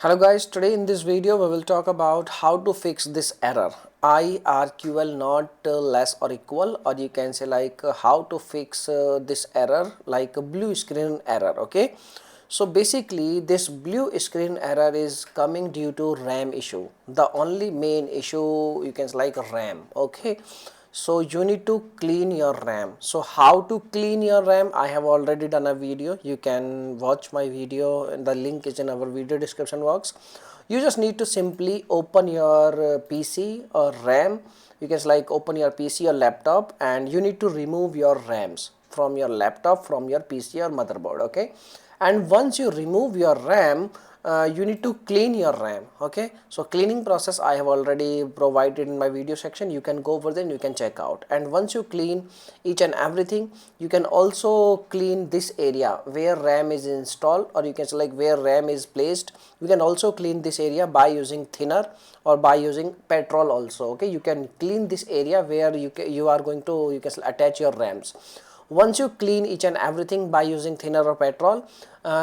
Hello guys, today in this video we will talk about how to fix this error irql not less or equal, or you can say like how to fix this error like a blue screen error. Okay, so basically this blue screen error is coming due to RAM issue. The only main issue you can say like RAM. Okay, so you need to clean your RAM. So how to clean your RAM, I have already done a video. You can watch my video and the link is in our video description box. You just need to simply open your PC or RAM. You can like open your PC or laptop, and you need to remove your RAMs from your laptop, from your PC or motherboard. Okay, and once you remove your RAM, you need to clean your RAM. Okay, so cleaning process I have already provided in my video section. You can go over there and you can check out. And once you clean each and everything, you can also clean this area where RAM is installed, or you can say like where RAM is placed. You can also clean this area by using thinner or by using petrol also. Okay, you can clean this area where you are going to attach your RAMs. Once you clean each and everything by using thinner or petrol,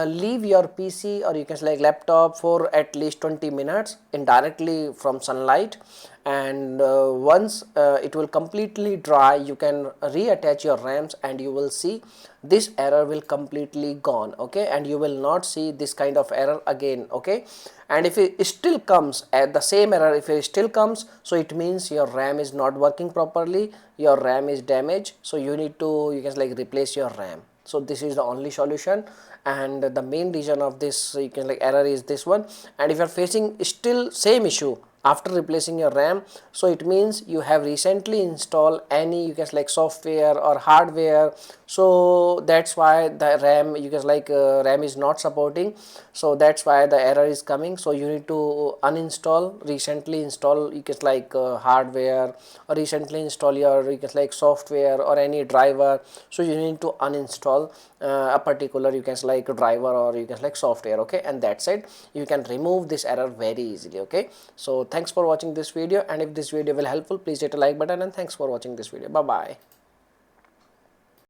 leave your PC or you can say like laptop for at least 20 minutes indirectly from sunlight, and once it will completely dry, you can reattach your RAMs and you will see this error will completely gone. Okay, and you will not see this kind of error again. Okay, and if it still comes at the same error, if it still comes, so it means your RAM is not working properly, your RAM is damaged, so you need to you can like replace your RAM. So this is the only solution, and the main reason of this you can like error is this one. And if you are facing still same issue after replacing your RAM, so it means you have recently installed any you can like software or hardware, so that's why the RAM you can like RAM is not supporting, so that's why the error is coming. So you need to uninstall, recently install you can like hardware, or recently install your you can like software or any driver. So you need to uninstall a particular you can like driver or you can like software. Okay, and that's it, you can remove this error very easily. Okay, so thanks for watching this video, and if this video will helpful, please hit a like button, and thanks for watching this video. Bye bye.